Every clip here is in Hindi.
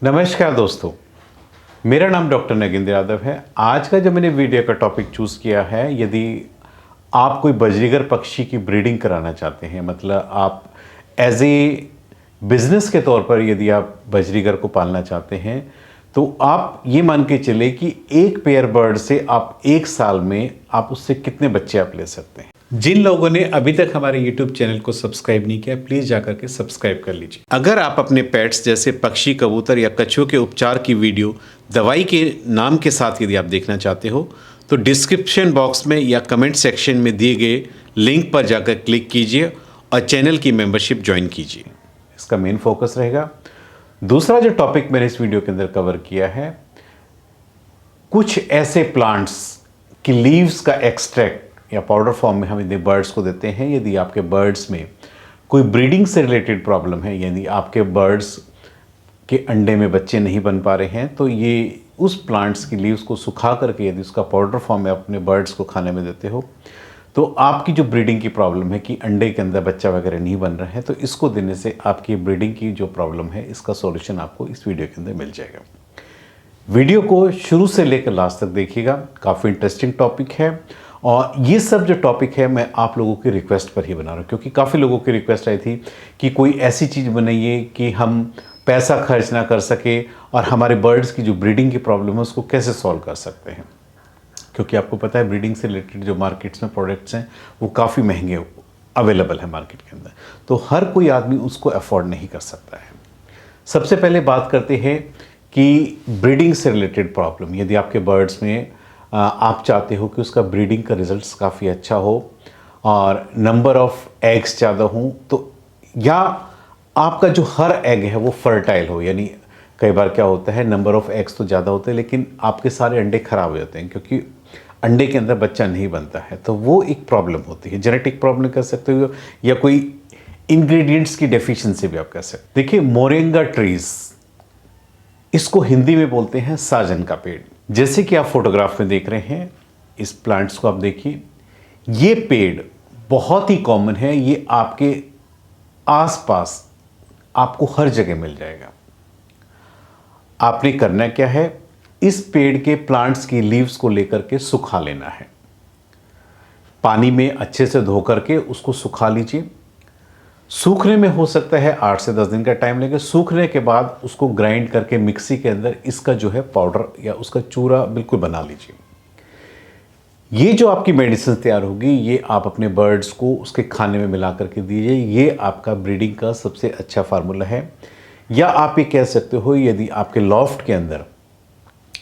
नमस्कार दोस्तों, मेरा नाम डॉक्टर नगेंद्र यादव है। आज का जो मैंने वीडियो का टॉपिक चूज़ किया है, यदि आप कोई बाजीगर पक्षी की ब्रीडिंग कराना चाहते हैं, मतलब आप एज ए बिजनेस के तौर पर यदि आप बाजीगर को पालना चाहते हैं, तो आप ये मान के चले कि एक पेयर बर्ड से आप एक साल में आप उससे कितने बच्चे आप ले सकते हैं। जिन लोगों ने अभी तक हमारे YouTube चैनल को सब्सक्राइब नहीं किया, प्लीज़ जाकर के सब्सक्राइब कर लीजिए। अगर आप अपने पेट्स जैसे पक्षी, कबूतर या कछुओं के उपचार की वीडियो दवाई के नाम के साथ यदि आप देखना चाहते हो, तो डिस्क्रिप्शन बॉक्स में या कमेंट सेक्शन में दिए गए लिंक पर जाकर क्लिक कीजिए और चैनल की मेंबरशिप ज्वाइन कीजिए। इसका मेन फोकस रहेगा। दूसरा जो टॉपिक मैंने इस वीडियो के अंदर कवर किया है, कुछ ऐसे प्लांट्स की लीव्स का एक्सट्रैक्ट या पाउडर फॉर्म में हम यदि बर्ड्स को देते हैं। यदि आपके बर्ड्स में कोई ब्रीडिंग से रिलेटेड प्रॉब्लम है, यानी आपके बर्ड्स के अंडे में बच्चे नहीं बन पा रहे हैं, तो ये उस प्लांट्स की लीव्स को सुखा करके यदि उसका पाउडर फॉर्म में अपने बर्ड्स को खाने में देते हो, तो आपकी जो ब्रीडिंग की प्रॉब्लम है कि अंडे के अंदर बच्चा वगैरह नहीं बन रहा है, तो इसको देने से आपकी ब्रीडिंग की जो प्रॉब्लम है, इसका सॉल्यूशन आपको इस वीडियो के अंदर मिल जाएगा। वीडियो को शुरू से लेकर लास्ट तक देखिएगा, काफ़ी इंटरेस्टिंग टॉपिक है। और ये सब जो टॉपिक है मैं आप लोगों की रिक्वेस्ट पर ही बना रहा हूँ, क्योंकि काफ़ी लोगों की रिक्वेस्ट आई थी कि कोई ऐसी चीज़ बनाइए कि हम पैसा खर्च ना कर सके और हमारे बर्ड्स की जो ब्रीडिंग की प्रॉब्लम है उसको कैसे सॉल्व कर सकते हैं। क्योंकि आपको पता है ब्रीडिंग से रिलेटेड जो मार्केट्स में प्रोडक्ट्स हैं वो काफ़ी महंगे अवेलेबल है मार्केट के अंदर, तो हर कोई आदमी उसको अफोर्ड नहीं कर सकता है। सबसे पहले बात करते हैं कि ब्रीडिंग से रिलेटेड प्रॉब्लम, यदि आपके बर्ड्स में आप चाहते हो कि उसका ब्रीडिंग का रिजल्ट्स काफ़ी अच्छा हो और नंबर ऑफ एग्स ज़्यादा हों, तो या आपका जो हर एग है वो फर्टाइल हो, यानी कई बार क्या होता है नंबर ऑफ एग्स तो ज़्यादा होते हैं लेकिन आपके सारे अंडे खराब हो जाते हैं क्योंकि अंडे के अंदर बच्चा नहीं बनता है, तो वो एक प्रॉब्लम होती है। जेनेटिक प्रॉब्लम कर सकते हो या कोई इंग्रेडिएंट्स की डेफिशिएंसी भी आप कह सकते हो। देखिए, मोरिंगा ट्रीज, इसको हिंदी में बोलते हैं साजन का पेड़। जैसे कि आप फोटोग्राफ में देख रहे हैं, इस प्लांट्स को आप देखिए, ये पेड़ बहुत ही कॉमन है, ये आपके आसपास आपको हर जगह मिल जाएगा। आपने करना क्या है, इस पेड़ के प्लांट्स की लीव्स को लेकर के सुखा लेना है। पानी में अच्छे से धो करके उसको सुखा लीजिए। सूखने में हो सकता है 8 से 10 दिन का टाइम लगेगा। सूखने के बाद उसको ग्राइंड करके मिक्सी के अंदर इसका जो है पाउडर या उसका चूरा बिल्कुल बना लीजिए। ये जो आपकी मेडिसिन तैयार होगी, ये आप अपने बर्ड्स को उसके खाने में मिला करके दीजिए। ये आपका ब्रीडिंग का सबसे अच्छा फार्मूला है। या आप ये कह सकते हो, यदि आपके लॉफ्ट के अंदर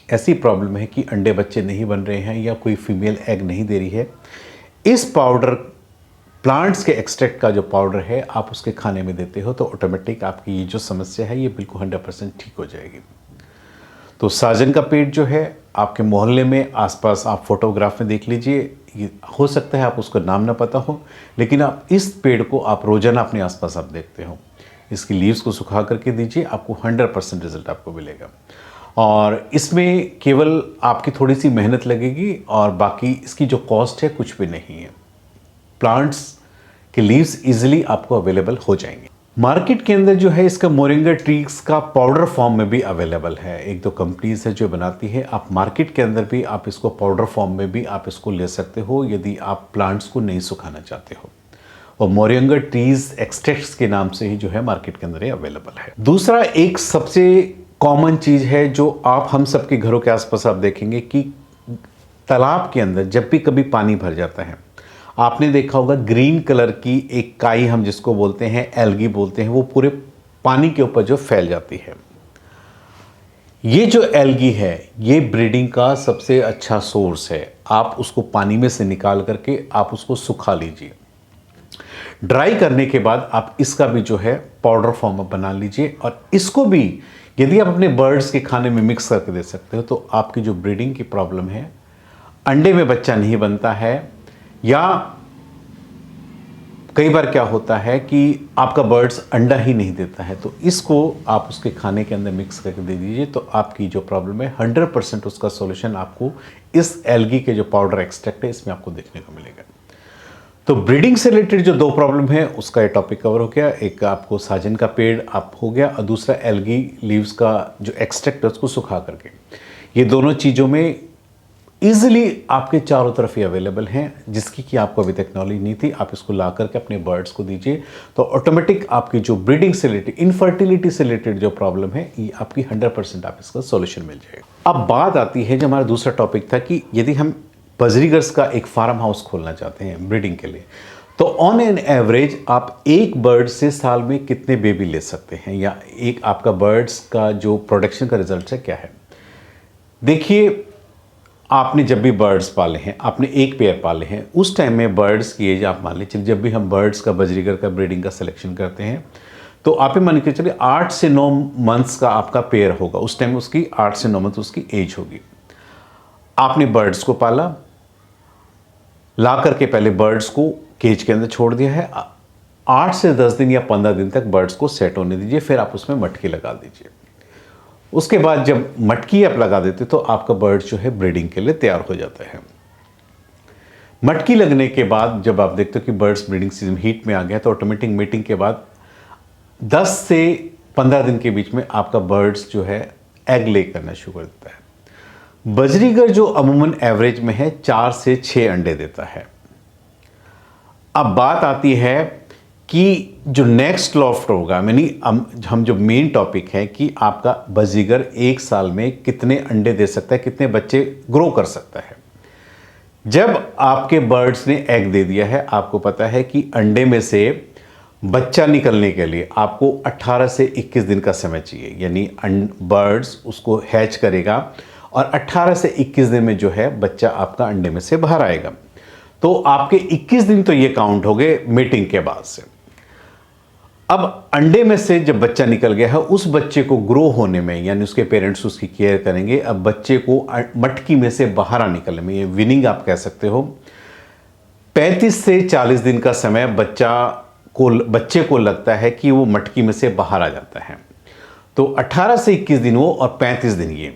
ऐसी प्रॉब्लम है कि अंडे बच्चे नहीं बन रहे हैं या कोई फीमेल एग नहीं दे रही है, इस पाउडर, प्लांट्स के एक्सट्रैक्ट का जो पाउडर है, आप उसके खाने में देते हो तो ऑटोमेटिक आपकी ये जो समस्या है ये बिल्कुल 100% ठीक हो जाएगी। तो साजन का पेड़ जो है आपके मोहल्ले में आसपास आप फोटोग्राफ में देख लीजिए। ये हो सकता है आप उसका नाम ना पता हो, लेकिन आप इस पेड़ को आप रोजाना अपने आसपास आप देखते हो। इसकी लीव्स को सुखा करके दीजिए, आपको 100% रिजल्ट आपको मिलेगा। और इसमें केवल आपकी थोड़ी सी मेहनत लगेगी और बाकी इसकी जो कॉस्ट है कुछ भी नहीं है। प्लांट्स के लीव्स इजीली आपको अवेलेबल हो जाएंगे। मार्केट के अंदर जो है इसका मोरिंगा ट्रीज का पाउडर फॉर्म में भी अवेलेबल है। एक दो कंपनीज है जो बनाती है। आप मार्केट के अंदर भी आप इसको पाउडर फॉर्म में भी आप इसको ले सकते हो यदि आप प्लांट्स को नहीं सुखाना चाहते हो। और मोरिंगा ट्रीज एक्सट्रैक्ट्स के नाम से ही जो है मार्केट के अंदर ये अवेलेबल है। दूसरा एक सबसे कॉमन चीज है जो आप हम सबके घरों के आसपास आप देखेंगे कि तालाब के अंदर जब भी कभी पानी भर जाता है, आपने देखा होगा ग्रीन कलर की एक काई, हम जिसको बोलते हैं एल्गी बोलते हैं, वो पूरे पानी के ऊपर जो फैल जाती है। ये जो एल्गी है ये ब्रीडिंग का सबसे अच्छा सोर्स है। आप उसको पानी में से निकाल करके आप उसको सुखा लीजिए। ड्राई करने के बाद आप इसका भी जो है पाउडर फॉर्म में बना लीजिए और इसको भी यदि आप अपने बर्ड्स के खाने में मिक्स करके दे सकते हो, तो आपकी जो ब्रीडिंग की प्रॉब्लम है, अंडे में बच्चा नहीं बनता है, या कई बार क्या होता है कि आपका बर्ड्स अंडा ही नहीं देता है, तो इसको आप उसके खाने के अंदर मिक्स करके दे दीजिए, तो आपकी जो प्रॉब्लम है 100% उसका सॉल्यूशन आपको इस एल्गी के जो पाउडर एक्सट्रैक्ट है इसमें आपको देखने को मिलेगा। तो ब्रीडिंग से रिलेटेड जो दो प्रॉब्लम है उसका ये टॉपिक कवर हो गया। एक आपको साजन का पेड़ आप हो गया और दूसरा एल्गी लीव्स का जो एक्सट्रैक्ट है उसको सुखा करके। ये दोनों चीज़ों में ईजिली आपके चारों तरफ ही अवेलेबल हैं, जिसकी कि आपको अभी तक नॉलेज नहीं थी। आप इसको ला करके अपने बर्ड्स को दीजिए तो ऑटोमेटिक आपकी जो ब्रीडिंग से रिलेटेड, इनफर्टिलिटी से रिलेटेड जो प्रॉब्लम है ये आपकी 100% आप इसका सॉल्यूशन मिल जाएगा। अब बात आती है जो हमारा दूसरा टॉपिक था कि यदि हम बजरीगर्स का एक फार्म हाउस खोलना चाहते हैं ब्रीडिंग के लिए, तो ऑन एन एवरेज आप एक बर्ड से साल में कितने बेबी ले सकते हैं, या एक आपका बर्ड्स का जो प्रोडक्शन का रिजल्ट है क्या है। देखिए, आपने जब भी बर्ड्स पाले हैं, आपने एक पेयर पाले हैं, उस टाइम में बर्ड्स की एज आप मान लीजिए, जब भी हम बर्ड्स का बजरीगर का ब्रीडिंग का सिलेक्शन करते हैं तो आप ही मान के चलिए 8 से 9 मंथ्स का आपका पेयर होगा। उस टाइम उसकी 8 से 9 मंथ उसकी एज होगी। आपने बर्ड्स को पाला, ला करके पहले बर्ड्स को केज के अंदर छोड़ दिया है। 8 से 10 दिन या 15 दिन तक बर्ड्स को सेट होने दीजिए, फिर आप उसमें मटकी लगा दीजिए। उसके बाद जब मटकी आप लगा देते तो आपका बर्ड जो है ब्रीडिंग के लिए तैयार हो जाता है। मटकी लगने के बाद जब आप देखते हो कि बर्ड्स ब्रीडिंग सीजन हीट में आ गया तो ऑटोमेटिक मीटिंग के बाद 10 से 15 दिन के बीच में आपका बर्ड्स जो है एग ले करना शुरू कर देता है। बजरीगर जो अमूमन एवरेज में है 4 से 6 अंडे देता है। अब बात आती है कि जो नेक्स्ट लॉफ्ट होगा, यानी हम जो मेन टॉपिक है कि आपका बजरीगर एक साल में कितने अंडे दे सकता है, कितने बच्चे ग्रो कर सकता है। जब आपके बर्ड्स ने एग दे दिया है, आपको पता है कि अंडे में से बच्चा निकलने के लिए आपको 18 से 21 दिन का समय चाहिए, यानी बर्ड्स उसको हैच करेगा और 18 से 21 दिन में जो है बच्चा आपका अंडे में से बाहर आएगा। तो आपके 21 दिन तो ये काउंट हो गए मीटिंग के बाद से। अब अंडे में से जब बच्चा निकल गया है, उस बच्चे को ग्रो होने में, यानी उसके पेरेंट्स उसकी केयर करेंगे। अब बच्चे को मटकी में से बाहर निकलने में, ये विनिंग आप कह सकते हो, 35 से 40 दिन का समय बच्चे को लगता है कि वो मटकी में से बाहर आ जाता है। तो 18 से 21 दिन वो और 35 दिन ये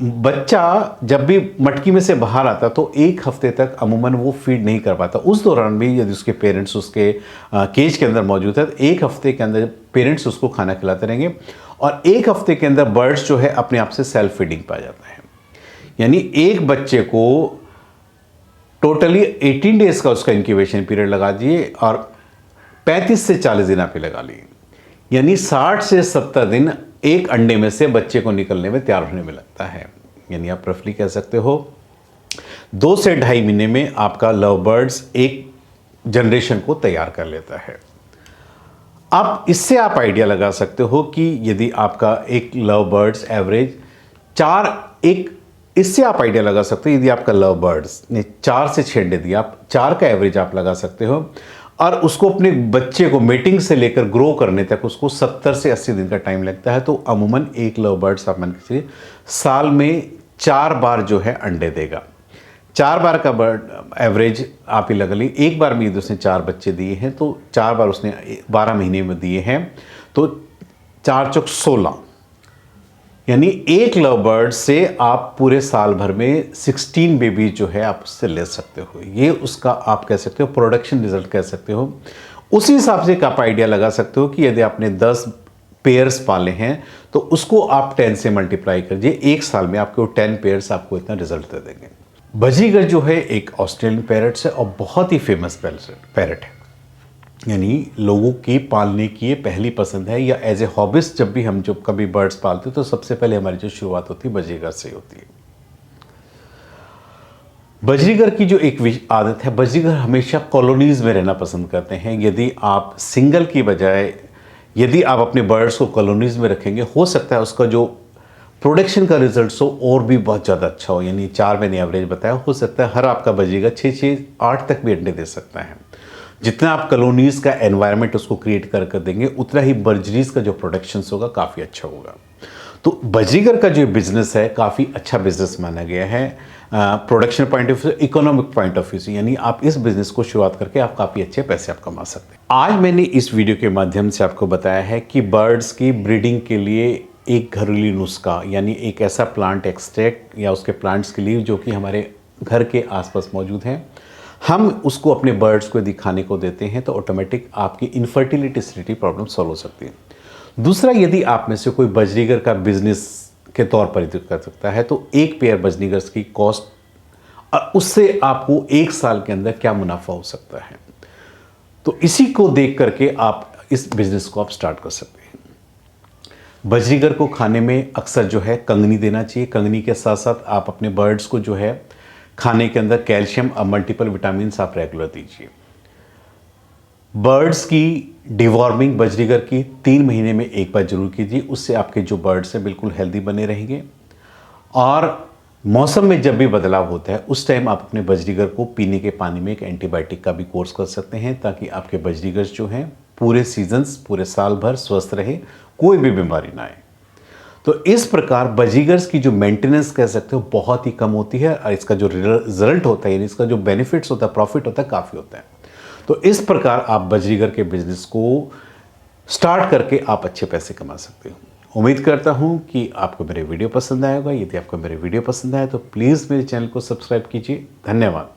बच्चा जब भी मटकी में से बाहर आता तो एक हफ्ते तक अमूमन वो फीड नहीं कर पाता। उस दौरान भी यदि उसके पेरेंट्स उसके केज के अंदर मौजूद है तो एक हफ्ते के अंदर पेरेंट्स उसको खाना खिलाते रहेंगे और एक हफ्ते के अंदर बर्ड्स जो है अपने आप से सेल्फ फीडिंग पा जाता है। यानी एक बच्चे को टोटली 18 डेज का उसका इंक्यूबेशन पीरियड लगा दिए और 35 से 40 दिन आप लगा लिए, यानी 60 से 70 दिन एक अंडे में से बच्चे को निकलने में तैयार होने में लगता है। यानी आप रफली कह सकते हो 2 से 2.5 महीने में आपका लव बर्ड्स एक जनरेशन को तैयार कर लेता है। अब इससे आप आइडिया लगा सकते हो कि यदि आपका एक लव बर्ड्स एवरेज इससे आप आइडिया लगा सकते हो यदि आपका लव बर्ड्स ने 4 से 6 अंडे दिया, आप 4 का एवरेज आप लगा सकते हो और उसको अपने बच्चे को मीटिंग से लेकर ग्रो करने तक उसको 70 से 80 दिन का टाइम लगता है। तो अमूमन एक लव बर्ड्स आप मान के चलिए साल में 4 बार जो है अंडे देगा। 4 बार का बर्ड एवरेज आप ही लगा ली। एक बार में यदि उसने 4 बच्चे दिए हैं तो 4 बार उसने 12 महीने में दिए हैं तो 4 चौक 16, यानी एक लव बर्ड से आप पूरे साल भर में 16 बेबी जो है आप उससे ले सकते हो। ये उसका आप कह सकते हो प्रोडक्शन रिजल्ट कह सकते हो। उसी हिसाब से आप आइडिया लगा सकते हो कि यदि आपने 10 पेयर्स पाले हैं तो उसको आप 10 से मल्टीप्लाई करिए, एक साल में आपको 10 पेयर्स आपको इतना रिजल्ट दे देंगे। बजीगर जो है एक ऑस्ट्रेलियन पैरट है और बहुत ही फेमस पैरट है, यानी लोगों की पालने की ये पहली पसंद है, या एज ए हॉबिस्ट जब भी हम जब कभी बर्ड्स पालते हैं तो सबसे पहले हमारी जो शुरुआत होती है बजीगर से होती है। बजीगर की जो एक आदत है, बजीगर हमेशा कॉलोनीज में रहना पसंद करते हैं। यदि आप सिंगल की बजाय यदि आप अपने बर्ड्स को कॉलोनीज में रखेंगे, हो सकता है उसका जो प्रोडक्शन का रिजल्ट हो और भी बहुत ज़्यादा अच्छा हो। यानी 4 मैंने एवरेज बताया, हो सकता है हर आपका बजीगर 6-8 तक भी अंडे दे सकता है। जितना आप कॉलोनीज का एनवायरनमेंट उसको क्रिएट कर देंगे उतना ही बजरीज का जो प्रोडक्शन होगा काफ़ी अच्छा होगा। तो बजीगर का जो बिजनेस है काफ़ी अच्छा बिजनेस माना गया है production point of view, economic point of view से। यानी आप इस बिजनेस को शुरुआत करके आप काफ़ी अच्छे पैसे आप कमा सकते हैं। आज मैंने इस वीडियो के माध्यम से आपको बताया है कि बर्ड्स की ब्रीडिंग के लिए एक घरेलू नुस्खा, यानी एक ऐसा प्लांट एक्सट्रैक्ट या उसके प्लांट्स के लिए जो कि हमारे घर के आसपास मौजूद हैं। हम उसको अपने बर्ड्स को यदि खाने को देते हैं तो ऑटोमेटिक आपकी इनफर्टिलिटी स्टेटी प्रॉब्लम सॉल्व हो सकती है। दूसरा, यदि आप में से कोई बजरीगर का बिजनेस के तौर पर कर सकता है तो एक पेयर बजरीगर्स की कॉस्ट और उससे आपको 1 साल के अंदर क्या मुनाफा हो सकता है, तो इसी को देख करके आप इस बिजनेस को आप स्टार्ट कर सकते हैं। बजरीगर को खाने में अक्सर जो है कंगनी देना चाहिए। कंगनी के साथ साथ आप अपने बर्ड्स को जो है खाने के अंदर कैल्शियम और मल्टीपल विटामिन आप रेगुलर दीजिए। बर्ड्स की डिवॉर्मिंग बजरीगर की 3 महीने में एक बार जरूर कीजिए, उससे आपके जो बर्ड्स हैं बिल्कुल हेल्दी बने रहेंगे। और मौसम में जब भी बदलाव होता है उस टाइम आप अपने बजरीगर को पीने के पानी में एक एंटीबायोटिक का भी कोर्स कर सकते हैं, ताकि आपके बजरीगर्स जो हैं पूरे सीजन्स, पूरे साल भर स्वस्थ रहे, कोई भी बीमारी ना आए। तो इस प्रकार बजरीगर्स की जो मेंटेनेंस कह सकते हो बहुत ही कम होती है, और इसका जो रिजल्ट होता है, यानी इसका जो बेनिफिट्स होता है, प्रॉफिट होता है, काफ़ी होता है। तो इस प्रकार आप बजरीगर के बिजनेस को स्टार्ट करके आप अच्छे पैसे कमा सकते हो। उम्मीद करता हूं कि आपको मेरे वीडियो पसंद आएगा। यदि आपको मेरे वीडियो पसंद आए तो प्लीज़ मेरे चैनल को सब्सक्राइब कीजिए। धन्यवाद।